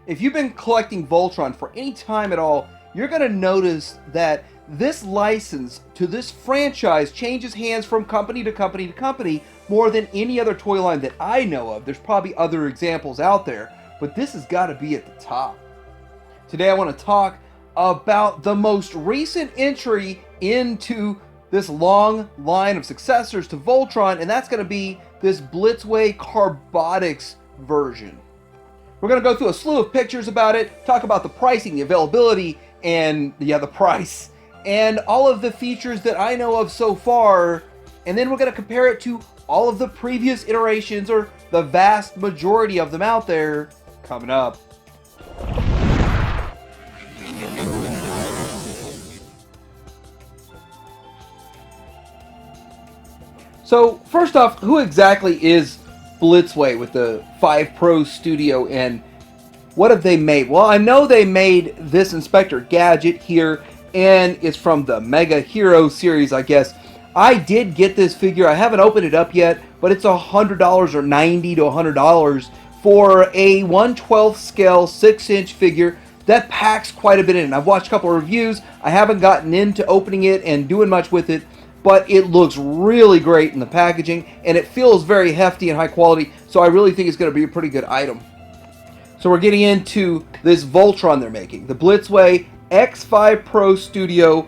If you've been collecting Voltron for any time at all, you're going to notice that this license to this franchise changes hands from company to company to company more than any other toy line that I know of. There's probably other examples out there, but this has got to be at the top. Today I want to talk about the most recent entry into this long line of successors to Voltron, and that's going to be this Blitzway Carbotics version. We're going to go through a slew of pictures about it, talk about the pricing, the availability, and the price, and all of the features that I know of so far, and then we're going to compare it to all of the previous iterations, or the vast majority of them out there, coming up. So first off, who exactly is Blitzway with the 5 Pro Studio, and what have they made? Well, I know they made this Inspector Gadget here, and it's from the Mega Hero series, I guess. I did get this figure. I haven't opened it up yet, but it's $100 or $90 to $100 for a 1/12 scale 6-inch figure that packs quite a bit in. I've watched a couple of reviews. I haven't gotten into opening it and doing much with it, but it looks really great in the packaging, and it feels very hefty and high quality, so I really think it's going to be a pretty good item. So we're getting into this Voltron they're making, the Blitzway X5 Pro Studio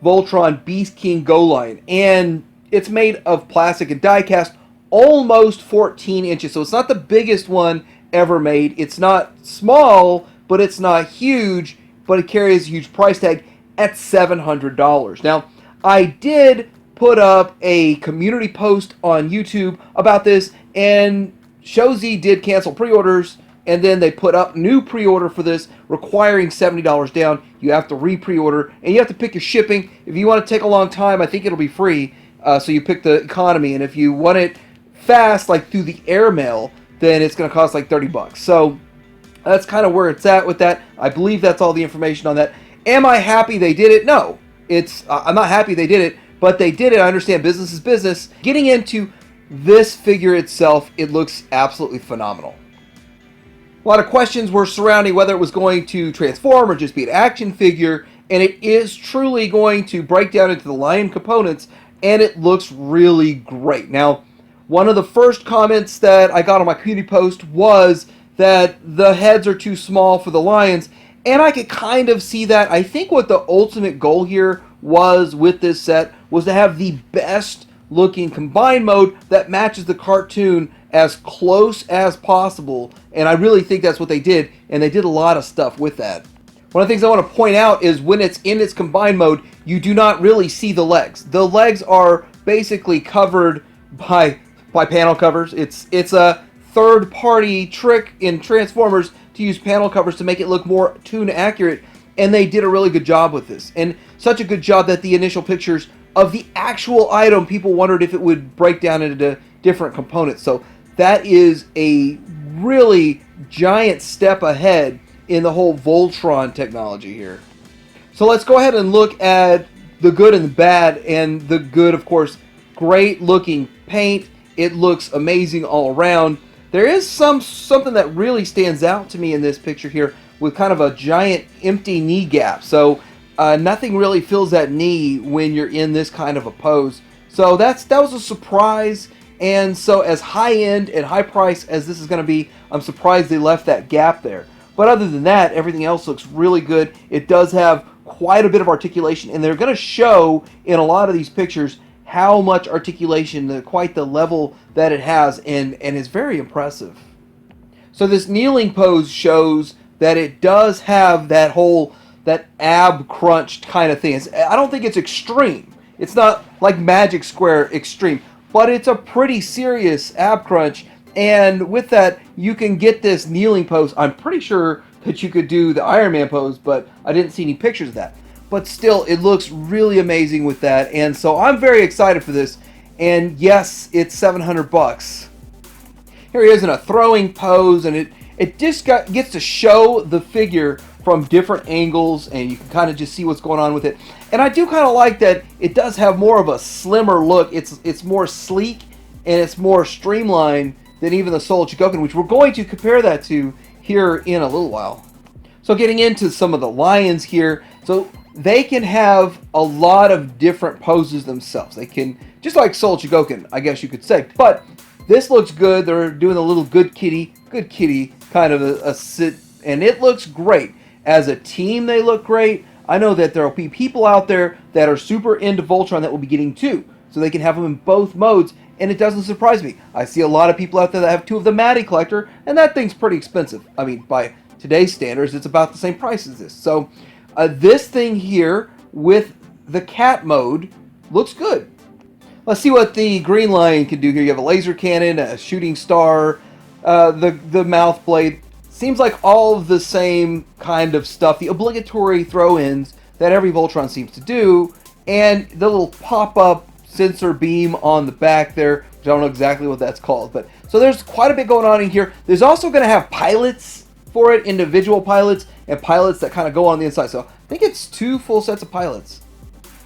Voltron Beast King Golion, and it's made of plastic and die cast, almost 14 inches, so it's not the biggest one ever made. It's not small, but it's not huge, but it carries a huge price tag at $700. Now, I did put up a community post on YouTube about this, and Shozy did cancel pre-orders, and then they put up new pre-order for this, requiring $70 down. You have to re-pre-order, and you have to pick your shipping. If you want to take a long time, I think it'll be free, so you pick the economy, and if you want it fast, like through the airmail, then it's going to cost like $30. So that's kind of where it's at with that. I believe that's all the information on that. Am I happy they did it? No. I'm not happy they did it, but they did it. I understand business is business. Getting into this figure itself, it looks absolutely phenomenal. A lot of questions were surrounding whether it was going to transform or just be an action figure, and it is truly going to break down into the lion components, and it looks really great. Now, one of the first comments that I got on my community post was that the heads are too small for the lions, and I could kind of see that. I think what the ultimate goal here was with this set was to have the best looking combined mode that matches the cartoon as close as possible, and I really think that's what they did, and they did a lot of stuff with that. One of the things I want to point out is when it's in its combined mode, you do not really see the legs. The legs are basically covered by panel covers. It's a third-party trick in Transformers to use panel covers to make it look more toon accurate, and they did a really good job with this. And such a good job that the initial pictures of the actual item, people wondered if it would break down into different components. So that is a really giant step ahead in the whole Voltron technology here. So let's go ahead and look at the good and the bad. And the good, of course, great looking paint. It looks amazing all around. There is something that really stands out to me in this picture here, with kind of a giant empty knee gap. So nothing really fills that knee when you're in this kind of a pose. So that was a surprise. And so as high end and high price as this is going to be, I'm surprised they left that gap there. But other than that, everything else looks really good. It does have quite a bit of articulation, and they're going to show in a lot of these pictures how much articulation, quite the level that it has, and is very impressive. So this kneeling pose shows that it does have that ab crunched kind of thing. I don't think it's extreme. It's not like Magic Square extreme, but it's a pretty serious ab crunch, and with that, you can get this kneeling pose. I'm pretty sure that you could do the Iron Man pose, but I didn't see any pictures of that. But still, it looks really amazing with that, and so I'm very excited for this. And yes, it's $700. Here he is in a throwing pose, and it just gets to show the figure from different angles, and you can kind of just see what's going on with it. And I do kind of like that it does have more of a slimmer look. It's more sleek, and it's more streamlined than even the Soul Chikoken, which we're going to compare that to here in a little while. So getting into some of the lions here, so they can have a lot of different poses themselves. They can, just like Soul Chigokin, I guess you could say. But this looks good. They're doing a little good kitty kind of a sit, and it looks great. As a team, they look great. I know that there will be people out there that are super into Voltron that will be getting two, so they can have them in both modes, and it doesn't surprise me. I see a lot of people out there that have two of the Matty Collector, and that thing's pretty expensive. I mean, by today's standards, it's about the same price as this. So this thing here with the cat mode looks good. Let's see what the Green Lion can do here. You have a laser cannon, a shooting star, the mouth blade. Seems like all of the same kind of stuff, the obligatory throw-ins that every Voltron seems to do, and the little pop-up sensor beam on the back there, which I don't know exactly what that's called. But so there's quite a bit going on in here. There's also going to have pilots for it, individual pilots, and pilots that kind of go on the inside. So I think it's 2 full sets of pilots.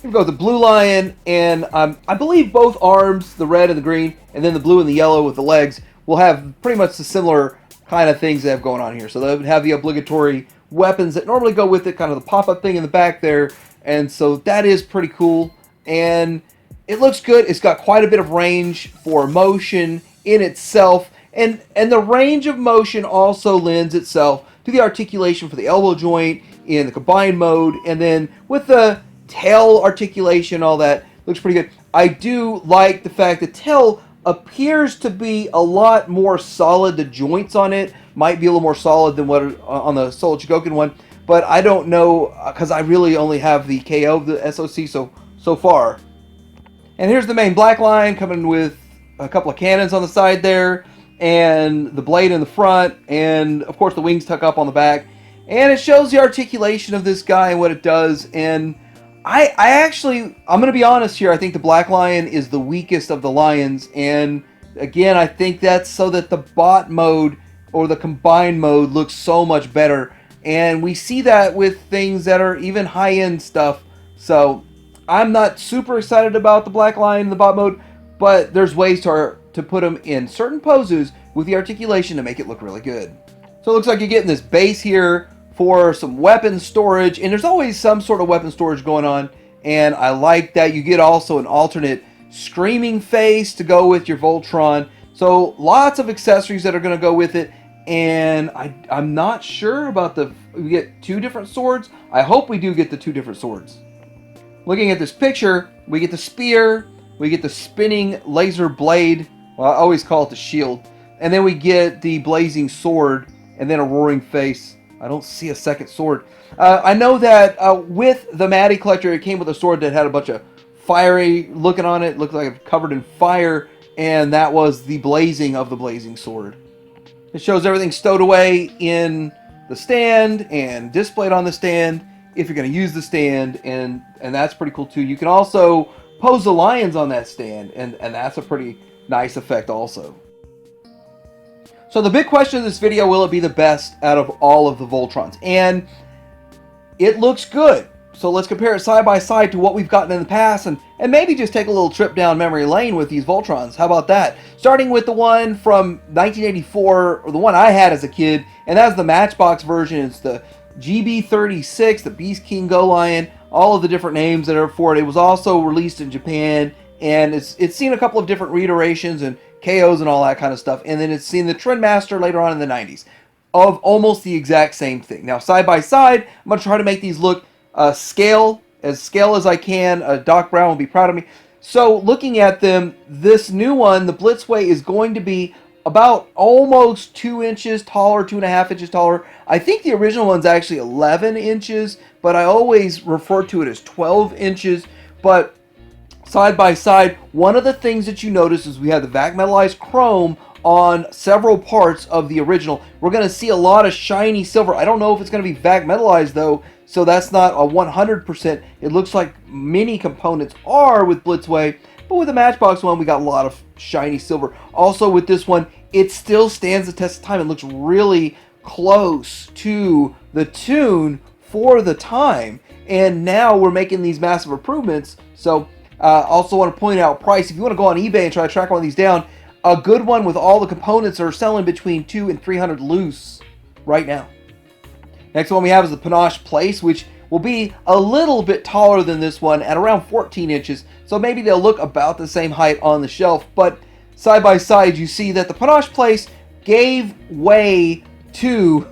Here we go, the Blue Lion, and I believe both arms, the red and the green, and then the blue and the yellow with the legs, will have pretty much the similar kind of things they have going on here. So they would have the obligatory weapons that normally go with it, kind of the pop-up thing in the back there, and so that is pretty cool, and it looks good. It's got quite a bit of range for motion in itself, and the range of motion also lends itself to the articulation for the elbow joint in the combined mode, and then with the tail articulation, all that looks pretty good. I do like the fact that tail appears to be a lot more solid. The joints on it might be a little more solid than what on the Soul Chigokin one, but I don't know because I really only have the KO of the SOC so far. And here's the main Black Lion coming with a couple of cannons on the side there, and the blade in the front, and of course the wings tuck up on the back, and it shows the articulation of this guy and what it does. And I'm going to be honest here, I think the Black Lion is the weakest of the lions, and again, I think that's so that the bot mode or the combined mode looks so much better, and we see that with things that are even high-end stuff. So I'm not super excited about the Black Lion in the bot mode, but there's ways to put them in certain poses with the articulation to make it look really good. So it looks like you're getting this base here for some weapon storage, and there's always some sort of weapon storage going on, and I like that. You get also an alternate screaming face to go with your Voltron, so lots of accessories that are going to go with it, and I'm not sure about we get 2 different swords. I hope we do get the 2 different swords. Looking at this picture, we get the spear, we get the spinning laser blade, well, I always call it the shield, and then we get the blazing sword, and then a roaring face. I don't see a second sword. I know that with the Matty Collector, it came with a sword that had a bunch of fiery looking on it. It looked like it was covered in fire, and that was the blazing of the blazing sword. It shows everything stowed away in the stand and displayed on the stand if you're going to use the stand, and that's pretty cool too. You can also pose the lions on that stand, and that's a pretty nice effect also. So the big question of this video, will it be the best out of all of the Voltrons? And it looks good. So let's compare it side by side to what we've gotten in the past, and maybe just take a little trip down memory lane with these Voltrons. How about that? Starting with the one from 1984, or the one I had as a kid, and that's the Matchbox version. It's the GB36, the Beast King Golion, all of the different names that are for it. It was also released in Japan, and it's seen a couple of different reiterations and KOs and all that kind of stuff, and then it's seen the Trendmaster later on in the 90s of almost the exact same thing. Now, side by side, I'm going to try to make these look scale as I can. Doc Brown will be proud of me. So, looking at them, this new one, the Blitzway, is going to be about almost 2 inches taller, 2.5 inches taller. I think the original one's actually 11 inches, but I always refer to it as 12 inches. But side by side, one of the things that you notice is we have the vac metallized chrome on several parts of the original. We're going to see a lot of shiny silver. I don't know if it's going to be vac metallized though, so that's not a 100%. It looks like many components are with Blitzway, but with the Matchbox one, we got a lot of shiny silver. Also with this one, it still stands the test of time. It looks really close to the tune for the time, and now we're making these massive improvements. So also want to point out price. If you want to go on eBay and try to track one of these down, a good one with all the components are selling between $200 and $300 loose. right now. Next one we have is the Panache Place, which will be a little bit taller than this one at around 14 inches. So maybe they'll look about the same height on the shelf. But side by side, you see that the Panache Place gave way to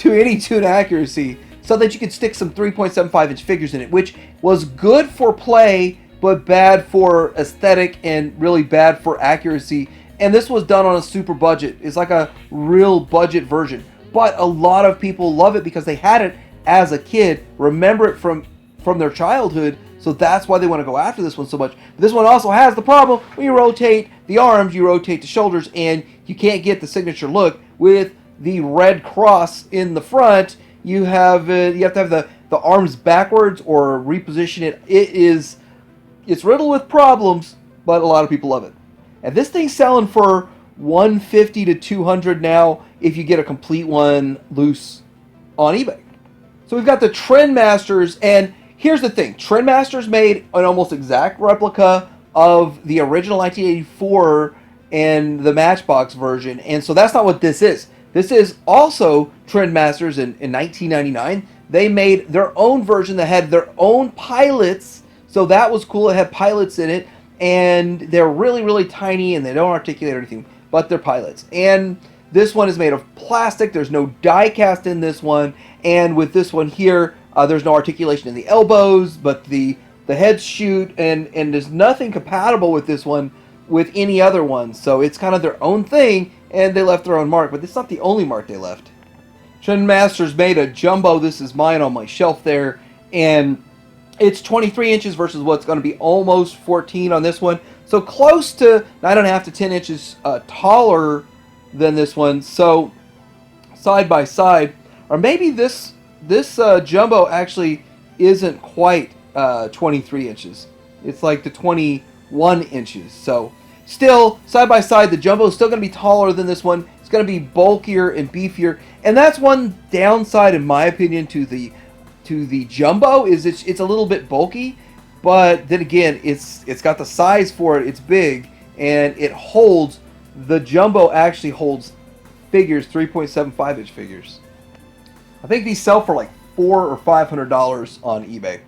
any tune accuracy so that you could stick some 3.75 inch figures in it, which was good for play, but bad for aesthetic and really bad for accuracy. And this was done on a super budget. It's like a real budget version. But a lot of people love it because they had it as a kid, remember it from their childhood, so that's why they want to go after this one so much. But this one also has the problem, when you rotate the arms, you rotate the shoulders, and you can't get the signature look. With the red cross in the front, you have to have the arms backwards or reposition it. It's riddled with problems, but a lot of people love it. And this thing's selling for $150 to $200 now if you get a complete one loose on eBay. So we've got the Trendmasters, and here's the thing. Trendmasters made an almost exact replica of the original 1984 and the Matchbox version, and so that's not what this is. This is also Trendmasters in 1999. They made their own version that had their own pilots, so that was cool. It had pilots in it, and they're really, really tiny, and they don't articulate or anything, but they're pilots. And this one is made of plastic. There's no die cast in this one, and with this one here, there's no articulation in the elbows, but the heads shoot, and there's nothing compatible with this one with any other one. So it's kind of their own thing, and they left their own mark, but it's not the only mark they left. Trendmasters made a jumbo. This is mine on my shelf there, and it's 23 inches versus what's going to be almost 14 on this one. So close to 9.5 to 10 inches taller than this one. So side by side, or maybe this jumbo actually isn't quite 23 inches. It's like the 21 inches. So still, side by side, the jumbo is still going to be taller than this one. It's going to be bulkier and beefier, and that's one downside, in my opinion, to the jumbo, is it's a little bit bulky. But then again, it's got the size for it. It's big, and it holds. The jumbo actually holds figures, 3.75 inch figures. I think these sell for like $400 or $500 on eBay.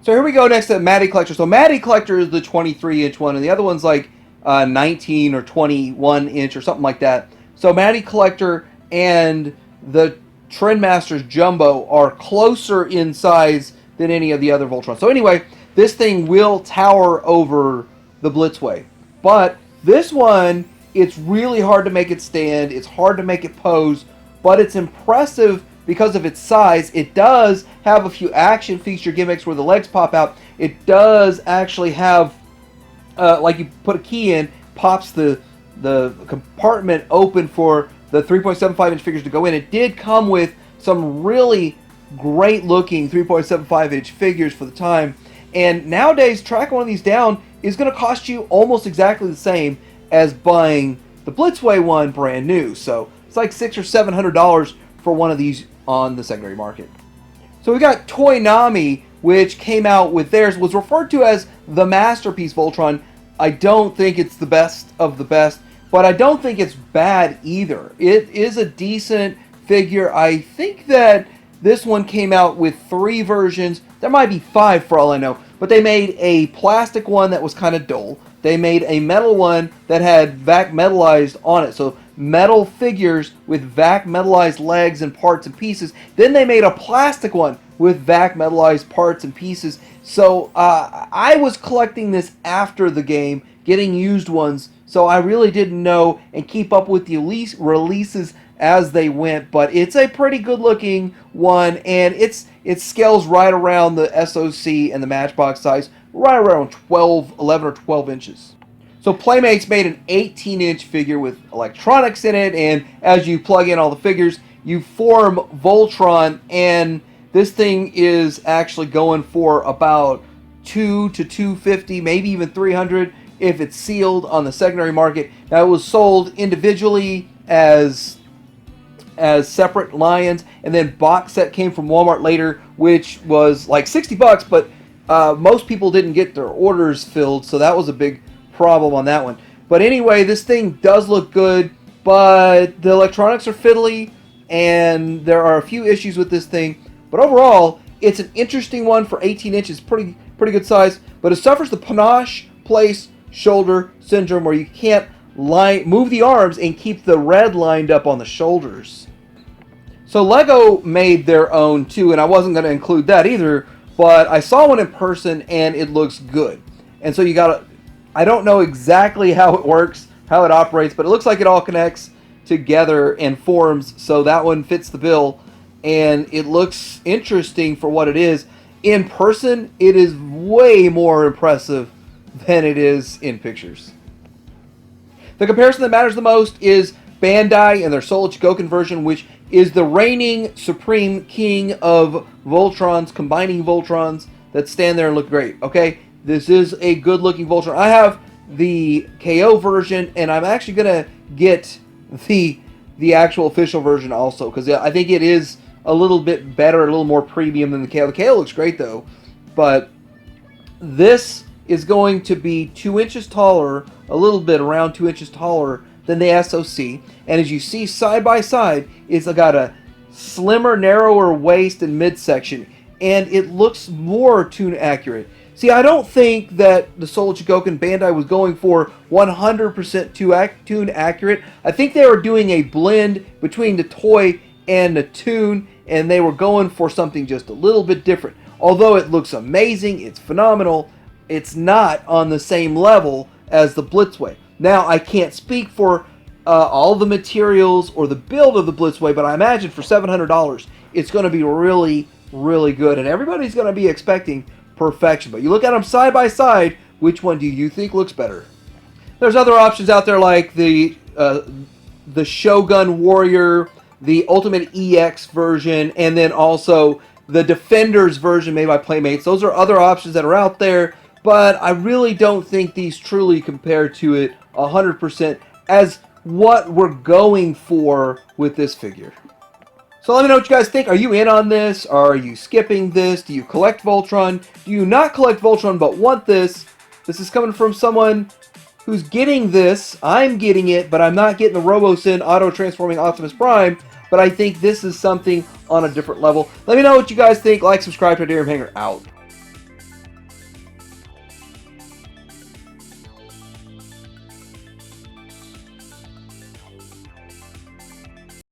So here we go next to Matty Collector. So Matty Collector is the 23 inch one, and the other one's like 19 or 21 inch or something like that. So Matty Collector and the Trendmasters Jumbo are closer in size than any of the other Voltron. So anyway, this thing will tower over the Blitzway. But this one, it's really hard to make it stand. It's hard to make it pose, but it's impressive because of its size. It does have a few action feature gimmicks where the legs pop out. It does actually have, like you put a key in, pops the compartment open for the 3.75 inch figures to go in. It did come with some really great looking 3.75 inch figures for the time. And nowadays, tracking one of these down is going to cost you almost exactly the same as buying the Blitzway one brand new. So it's like $600 or $700 for one of these on the secondary market. So we got Toynami, which came out with theirs, was referred to as the Masterpiece Voltron. I don't think it's the best of the best, but I don't think it's bad either. It is a decent figure. I think that this one came out with 3 versions. There might be 5 for all I know. But they made a plastic one that was kind of dull. They made a metal one that had vac metallized on it. So metal figures with vac metallized legs and parts and pieces. Then they made a plastic one with vac metallized parts and pieces. So I was collecting this after the game, getting used ones. So I really didn't know and keep up with the releases as they went, but it's a pretty good looking one, and it scales right around the SOC and the Matchbox size, right around 11 or 12 inches. So Playmates made an 18 inch figure with electronics in it, and as you plug in all the figures, you form Voltron, and this thing is actually going for about $200 to $250, maybe even $300 if it's sealed on the secondary market. Now, it was sold individually as separate lions, and then box set came from Walmart later, which was like $60, but most people didn't get their orders filled, so that was a big problem on that one. But anyway, this thing does look good, but the electronics are fiddly. and there are a few issues with this thing. But overall, it's an interesting one for 18 inches, pretty good size. But it suffers the panache, place, shoulder syndrome, where you can't move the arms and keep the red lined up on the shoulders. So Lego made their own too, and I wasn't going to include that either, but I saw one in person and it looks good. And so you gotta, I don't know exactly how it works, how it operates, but it looks like it all connects together and forms, so that one fits the bill, and it looks interesting for what it is. In person, it is way more impressive than it is in pictures. The comparison that matters the most is Bandai and their Soul Chigoken version, which is the reigning supreme king of Voltrons, combining Voltrons that stand there and look great. Okay, this is a good looking Voltron. I have the KO version, and I'm actually gonna get the actual official version also, because I think it is a little bit better, a little more premium than the KO. The KO looks great though, but this is going to be 2 inches taller, a little bit around 2 inches taller than the SOC, and as you see side by side, it's got a slimmer, narrower waist and midsection, and it looks more tune accurate. See, I don't think that the Soul Chigoken Bandai was going for 100% tune accurate. I think they were doing a blend between the toy and the tune, and they were going for something just a little bit different. Although it looks amazing, it's phenomenal, it's not on the same level as the Blitzway. Now, I can't speak for all the materials or the build of the Blitzway, but I imagine for $700, it's going to be really, really good, and everybody's going to be expecting perfection. But you look at them side by side, which one do you think looks better? There's other options out there like the Shogun Warrior, the Ultimate EX version, and then also the Defenders version made by Playmates. Those are other options that are out there, but I really don't think these truly compare to it 100% as what we're going for with this figure. So let me know what you guys think. Are you in on this? Are you skipping this? Do you collect Voltron? Do you not collect Voltron but want this? This is coming from someone who's getting this. I'm getting it, but I'm not getting the RoboSyn auto-transforming Optimus Prime, but I think this is something on a different level. Let me know what you guys think. Like, subscribe to Hanger out.